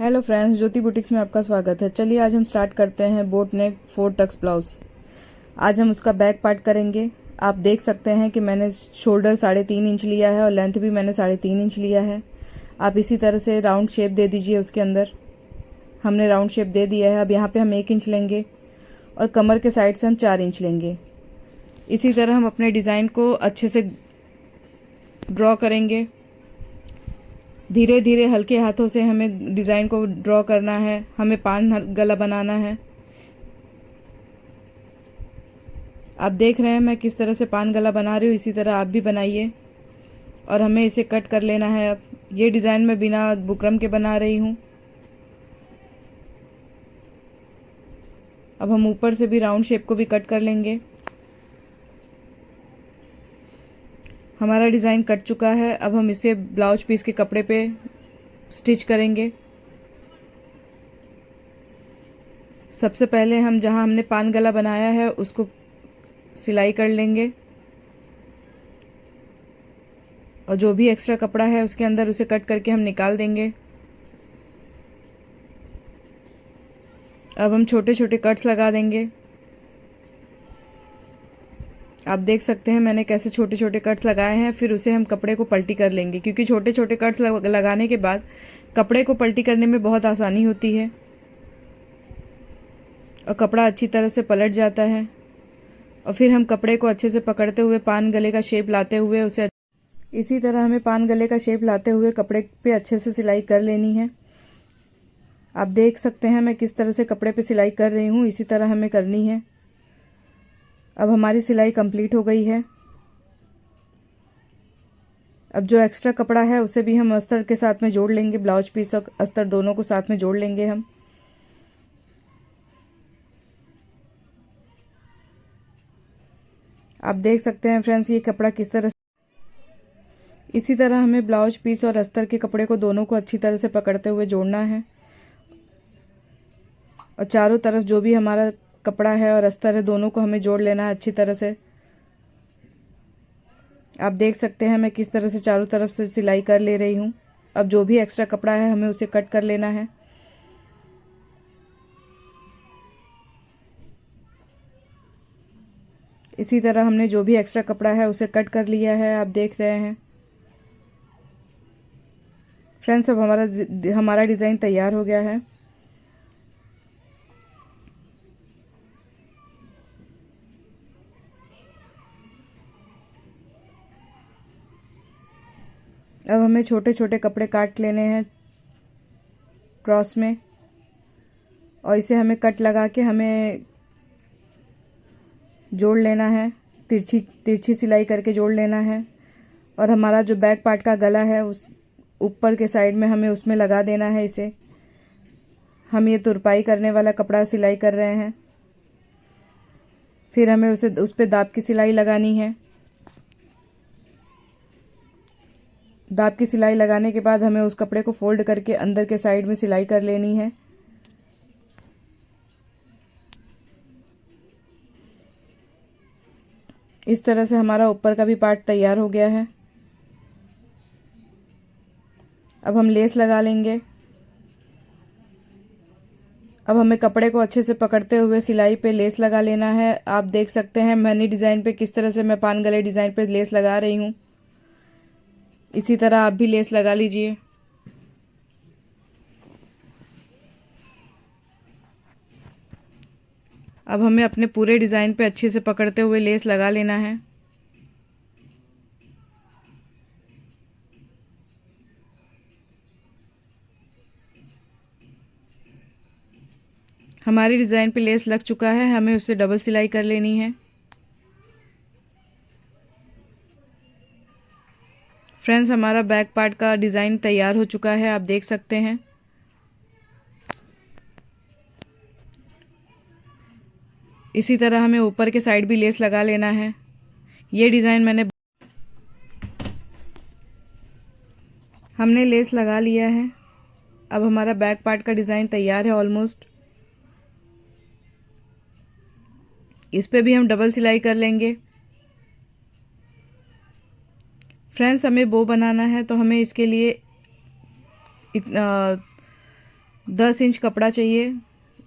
Hello friends, ज्योति boutiques में आपका स्वागत है। चलिए आज हम स्टार्ट करते हैं बोट नेक 4 टक्स ब्लाउज़। आज हम उसका बैक पार्ट करेंगे। आप देख सकते हैं कि मैंने शोल्डर 3.5 इंच लिया है और लेंथ भी मैंने 3.5 इंच लिया है। आप इसी तरह से राउंड शेप दे दीजिए उसके अंदर। हमने राउंड शेप दे दिया है। अब यहाँ पे हम 1 इंच लेंगे और कमर के साइड से हम 4 इंच लेंगे। इसी तरह हम अपने डिज़ाइन को अच्छे से ड्रॉ करेंगे। धीरे धीरे हल्के हाथों से हमें डिज़ाइन को ड्रॉ करना है। हमें पान गला बनाना है। आप देख रहे हैं मैं किस तरह से पान गला बना रही हूँ, इसी तरह आप भी बनाइए और हमें इसे कट कर लेना है। अब ये डिज़ाइन मैं बिना बुकरम के बना रही हूँ। अब हम ऊपर से भी राउंड शेप को भी कट कर लेंगे। हमारा डिज़ाइन कट चुका है। अब हम इसे ब्लाउज पीस के कपड़े पे स्टिच करेंगे। सबसे पहले हम जहाँ हमने पान गला बनाया है उसको सिलाई कर लेंगे और जो भी एक्स्ट्रा कपड़ा है उसके अंदर उसे कट करके हम निकाल देंगे। अब हम छोटे छोटे कट्स लगा देंगे। आप देख सकते हैं मैंने कैसे छोटे छोटे कट्स लगाए हैं। फिर उसे हम कपड़े को पलटी कर लेंगे, क्योंकि छोटे छोटे कट्स लगाने के बाद कपड़े को पलटी करने में बहुत आसानी होती है और कपड़ा अच्छी तरह से पलट जाता है। और फिर हम कपड़े को अच्छे से पकड़ते हुए पान गले का शेप लाते हुए उसे इसी तरह हमें पान गले का शेप लाते हुए कपड़े पे अच्छे से सिलाई कर लेनी है। आप देख सकते हैं मैं किस तरह से कपड़े पे सिलाई कर रही हूँ, इसी तरह हमें करनी है। अब हमारी सिलाई कंप्लीट हो गई है। अब जो एक्स्ट्रा कपड़ा है उसे भी हम अस्तर के साथ में जोड़ लेंगे। ब्लाउज पीस और अस्तर दोनों को साथ में जोड़ लेंगे हम। आप देख सकते हैं फ्रेंड्स ये कपड़ा किस तरह से, इसी तरह हमें ब्लाउज पीस और अस्तर के कपड़े को दोनों को अच्छी तरह से पकड़ते हुए जोड़ना है और चारों तरफ जो भी हमारा कपड़ा है और अस्तर है दोनों को हमें जोड़ लेना है अच्छी तरह से। आप देख सकते हैं मैं किस तरह से चारों तरफ से सिलाई कर ले रही हूँ। अब जो भी एक्स्ट्रा कपड़ा है हमें उसे कट कर लेना है। इसी तरह हमने जो भी एक्स्ट्रा कपड़ा है उसे कट कर लिया है। आप देख रहे हैं फ्रेंड्स, अब हमारा डिज़ाइन तैयार हो गया है। अब हमें छोटे छोटे कपड़े काट लेने हैं क्रॉस में और इसे हमें कट लगा के हमें जोड़ लेना है। तिरछी तिरछी सिलाई करके जोड़ लेना है और हमारा जो बैक पार्ट का गला है उस ऊपर के साइड में हमें उसमें लगा देना है। इसे हम ये तुरपाई करने वाला कपड़ा सिलाई कर रहे हैं। फिर हमें उस पर दाब की सिलाई लगानी है। दाब की सिलाई लगाने के बाद हमें उस कपड़े को फोल्ड करके अंदर के साइड में सिलाई कर लेनी है। इस तरह से हमारा ऊपर का भी पार्ट तैयार हो गया है। अब हम लेस लगा लेंगे। अब हमें कपड़े को अच्छे से पकड़ते हुए सिलाई पे लेस लगा लेना है। आप देख सकते हैं मैंने डिज़ाइन पे किस तरह से मैं पान गले डिज़ाइन पे लेस लगा रही हूँ, इसी तरह आप भी लेस लगा लीजिए। अब हमें अपने पूरे डिज़ाइन पे अच्छे से पकड़ते हुए लेस लगा लेना है। हमारी डिज़ाइन पे लेस लग चुका है, हमें उसे डबल सिलाई कर लेनी है। फ्रेंड्स, हमारा बैक पार्ट का डिज़ाइन तैयार हो चुका है, आप देख सकते हैं। इसी तरह हमें ऊपर के साइड भी लेस लगा लेना है। ये डिज़ाइन हमने लेस लगा लिया है। अब हमारा बैक पार्ट का डिज़ाइन तैयार है ऑलमोस्ट। इस पे भी हम डबल सिलाई कर लेंगे। फ्रेंड्स, हमें बो बनाना है तो हमें इसके लिए 10 इंच कपड़ा चाहिए,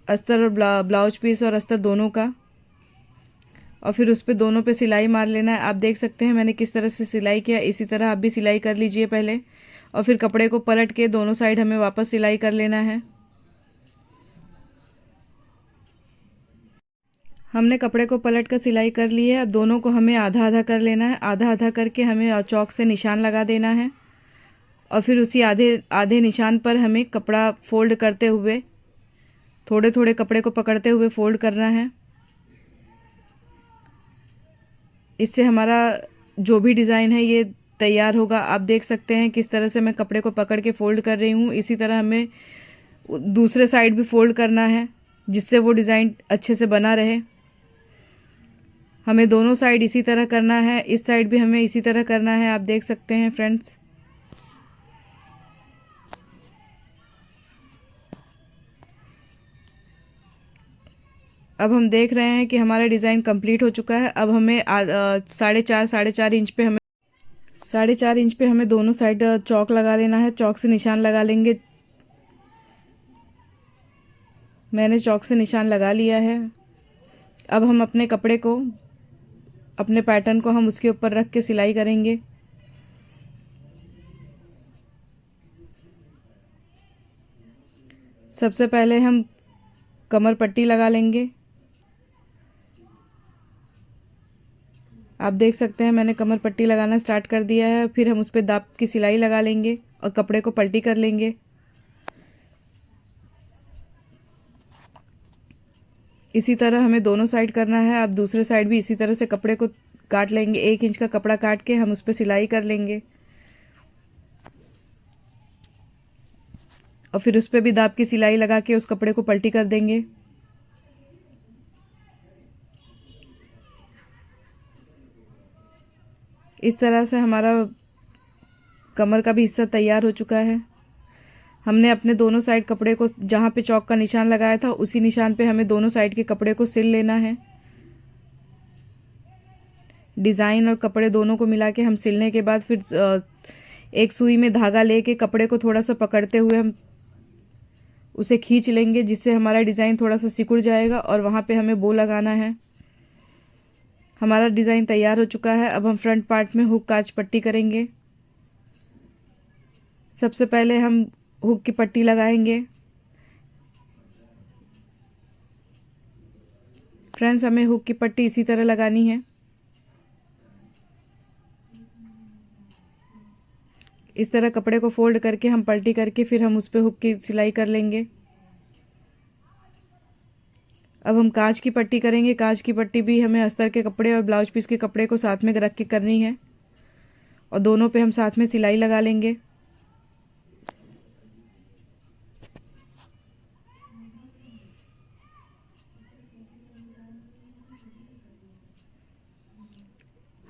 अस्तर और ब्लाउज पीस और अस्तर दोनों का। और फिर उस पर दोनों पे सिलाई मार लेना है। आप देख सकते हैं मैंने किस तरह से सिलाई किया, इसी तरह आप भी सिलाई कर लीजिए पहले। और फिर कपड़े को पलट के दोनों साइड हमें वापस सिलाई कर लेना है। हमने कपड़े को पलट कर सिलाई कर ली है। अब दोनों को हमें आधा आधा कर लेना है। आधा आधा करके हमें चौक से निशान लगा देना है। और फिर उसी आधे आधे निशान पर हमें कपड़ा फोल्ड करते हुए, थोड़े थोड़े कपड़े को पकड़ते हुए फोल्ड करना है। इससे हमारा जो भी डिज़ाइन है ये तैयार होगा। आप देख सकते हैं किस तरह से मैं कपड़े को पकड़ के फ़ोल्ड कर रही हूँ। इसी तरह हमें दूसरे साइड भी फ़ोल्ड करना है, जिससे वो डिज़ाइन अच्छे से बना रहे। हमें दोनों साइड इसी तरह करना है, इस साइड भी हमें इसी तरह करना है। आप देख सकते हैं फ्रेंड्स। अब हम देख रहे हैं कि हमारा डिज़ाइन कंप्लीट हो चुका है। अब हमें 4.5 इंच पे हमें 4.5 इंच पे हमें दोनों साइड चौक लगा लेना है। चौक से निशान लगा लेंगे। मैंने चौक से निशान लगा लिया है। अब हम अपने कपड़े को, अपने पैटर्न को हम उसके ऊपर रख के सिलाई करेंगे। सबसे पहले हम कमर पट्टी लगा लेंगे। आप देख सकते हैं मैंने कमर पट्टी लगाना स्टार्ट कर दिया है। फिर हम उस पर दाब की सिलाई लगा लेंगे और कपड़े को पलटी कर लेंगे। इसी तरह हमें दोनों साइड करना है। अब दूसरे साइड भी इसी तरह से कपड़े को काट लेंगे। 1 इंच का कपड़ा काट के हम उस पर सिलाई कर लेंगे। और फिर उस पर भी दाब की सिलाई लगा के उस कपड़े को पलटी कर देंगे। इस तरह से हमारा कमर का भी हिस्सा तैयार हो चुका है। हमने अपने दोनों साइड कपड़े को, जहाँ पे चौक का निशान लगाया था उसी निशान पे हमें दोनों साइड के कपड़े को सिल लेना है। डिज़ाइन और कपड़े दोनों को मिला के हम सिलने के बाद फिर एक सुई में धागा लेके कपड़े को थोड़ा सा पकड़ते हुए हम उसे खींच लेंगे, जिससे हमारा डिज़ाइन थोड़ा सा सिकुड़ जाएगा और वहाँ पे हमें बो लगाना है। हमारा डिज़ाइन तैयार हो चुका है। अब हम फ्रंट पार्ट में हुक काज पट्टी करेंगे। सबसे पहले हम हुक की पट्टी लगाएंगे। फ्रेंड्स, हमें हुक की पट्टी इसी तरह लगानी है। इस तरह कपड़े को फोल्ड करके हम पलटी करके फिर हम उस पर हुक की सिलाई कर लेंगे। अब हम कांच की पट्टी करेंगे। कांच की पट्टी भी हमें अस्तर के कपड़े और ब्लाउज पीस के कपड़े को साथ में रख के करनी है और दोनों पे हम साथ में सिलाई लगा लेंगे।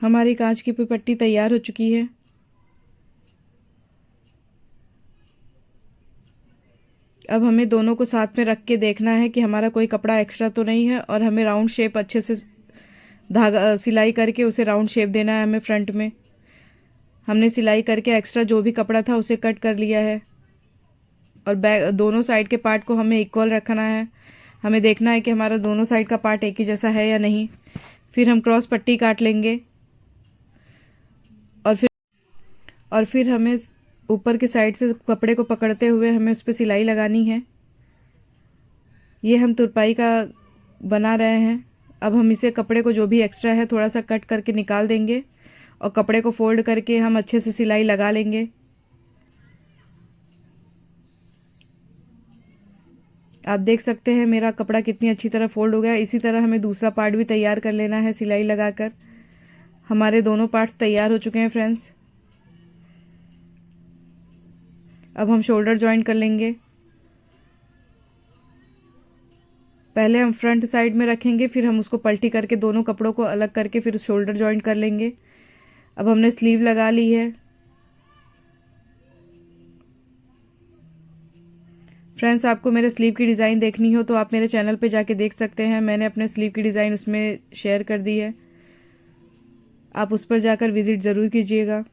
हमारी कांच की पट्टी तैयार हो चुकी है। अब हमें दोनों को साथ में रख के देखना है कि हमारा कोई कपड़ा एक्स्ट्रा तो नहीं है और हमें राउंड शेप अच्छे से धागा सिलाई करके उसे राउंड शेप देना है हमें फ्रंट में। हमने सिलाई करके एक्स्ट्रा जो भी कपड़ा था उसे कट कर लिया है और बैक दोनों साइड के पार्ट को हमें इक्वल रखना है। हमें देखना है कि हमारा दोनों साइड का पार्ट एक ही जैसा है या नहीं। फिर हम क्रॉस पट्टी काट लेंगे और फिर हमें ऊपर की साइड से कपड़े को पकड़ते हुए हमें उस पर सिलाई लगानी है। ये हम तुरपाई का बना रहे हैं। अब हम इसे कपड़े को जो भी एक्स्ट्रा है थोड़ा सा कट करके निकाल देंगे और कपड़े को फोल्ड करके हम अच्छे से सिलाई लगा लेंगे। आप देख सकते हैं मेरा कपड़ा कितनी अच्छी तरह फोल्ड हो गया। इसी तरह हमें दूसरा पार्ट भी तैयार कर लेना है सिलाई लगाकर। हमारे दोनों पार्ट्स तैयार हो चुके हैं फ्रेंड्स। अब हम शोल्डर जॉइंट कर लेंगे। पहले हम फ्रंट साइड में रखेंगे, फिर हम उसको पलटी करके दोनों कपड़ों को अलग करके फिर शोल्डर जॉइंट कर लेंगे। अब हमने स्लीव लगा ली है। फ्रेंड्स, आपको मेरे स्लीव की डिज़ाइन देखनी हो तो आप मेरे चैनल पे जाके देख सकते हैं। मैंने अपने स्लीव की डिज़ाइन उसमें शेयर कर दी है। आप उस पर जाकर विज़िट ज़रूर कीजिएगा।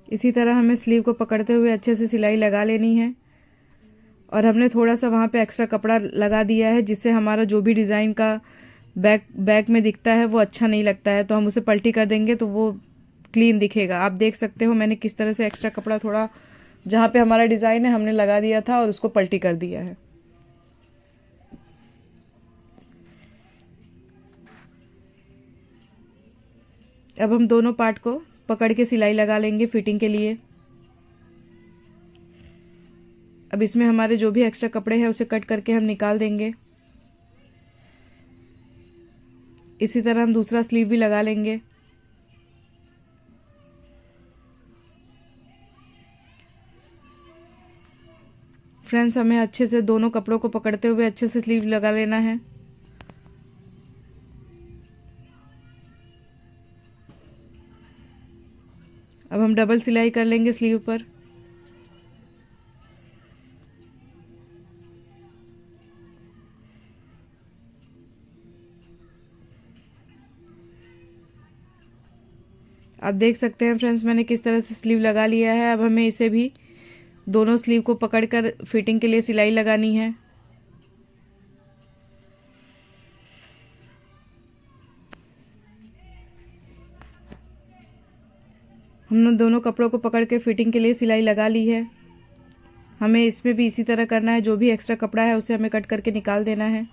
इसी तरह हमें स्लीव को पकड़ते हुए अच्छे से सिलाई लगा लेनी है। और हमने थोड़ा सा वहाँ पे एक्स्ट्रा कपड़ा लगा दिया है, जिससे हमारा जो भी डिज़ाइन का बैक में दिखता है वो अच्छा नहीं लगता है। तो हम उसे पलटी कर देंगे तो वो क्लीन दिखेगा। आप देख सकते हो मैंने किस तरह से एक्स्ट्रा कपड़ा थोड़ा जहाँ पे हमारा डिज़ाइन है हमने लगा दिया था और उसको पलटी कर दिया है। अब हम दोनों पार्ट को पकड़ के सिलाई लगा लेंगे फिटिंग के लिए। अब इसमें हमारे जो भी एक्स्ट्रा कपड़े हैं उसे कट करके हम निकाल देंगे। इसी तरह हम दूसरा स्लीव भी लगा लेंगे। फ्रेंड्स, हमें अच्छे से दोनों कपड़ों को पकड़ते हुए अच्छे से स्लीव लगा लेना है। अब हम डबल सिलाई कर लेंगे स्लीव पर। आप देख सकते हैं फ्रेंड्स मैंने किस तरह से स्लीव लगा लिया है। अब हमें इसे भी दोनों स्लीव को पकड़कर फिटिंग के लिए सिलाई लगानी है। हमने दोनों कपड़ों को पकड़ के फिटिंग के लिए सिलाई लगा ली है। हमें इसमें भी इसी तरह करना है। जो भी एक्स्ट्रा कपड़ा है उसे हमें कट करके निकाल देना है।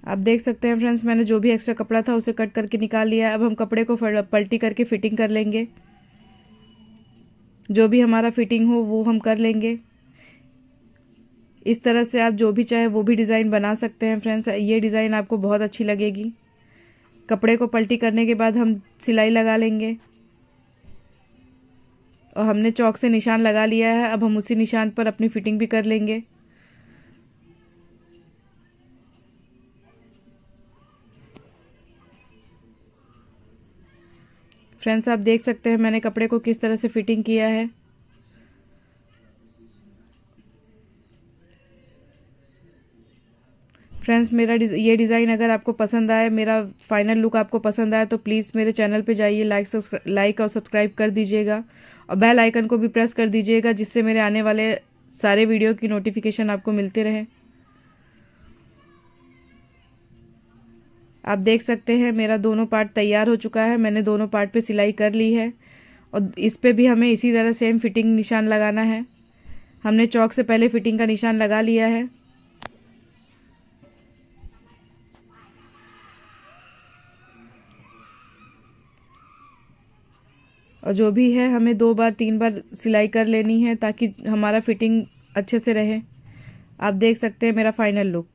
आप देख सकते हैं फ्रेंड्स मैंने जो भी एक्स्ट्रा कपड़ा था उसे कट करके निकाल लिया है। अब हम कपड़े को पलटी करके फिटिंग कर लेंगे। जो भी हमारा फिटिंग हो वो हम कर लेंगे। इस तरह से आप जो भी चाहे वो भी डिज़ाइन बना सकते हैं फ्रेंड्स। ये डिज़ाइन आपको बहुत अच्छी लगेगी। कपड़े को पलटी करने के बाद हम सिलाई लगा लेंगे और हमने चौक से निशान लगा लिया है। अब हम उसी निशान पर अपनी फिटिंग भी कर लेंगे। फ्रेंड्स, आप देख सकते हैं मैंने कपड़े को किस तरह से फिटिंग किया है। फ्रेंड्स, मेरा ये डिज़ाइन अगर आपको पसंद आए, मेरा फाइनल लुक आपको पसंद आए तो प्लीज़ मेरे चैनल पे जाइए, लाइक और सब्सक्राइब कर दीजिएगा और बेल आइकन को भी प्रेस कर दीजिएगा, जिससे मेरे आने वाले सारे वीडियो की नोटिफिकेशन आपको मिलते रहे। आप देख सकते हैं मेरा दोनों पार्ट तैयार हो चुका है। मैंने दोनों पार्ट पे सिलाई कर ली है और इस पे भी हमें इसी तरह सेम फिटिंग निशान लगाना है। हमने चौक से पहले फिटिंग का निशान लगा लिया है। और जो भी है हमें 2 बार 3 बार सिलाई कर लेनी है ताकि हमारा फिटिंग अच्छे से रहे। आप देख सकते हैं मेरा फाइनल लुक।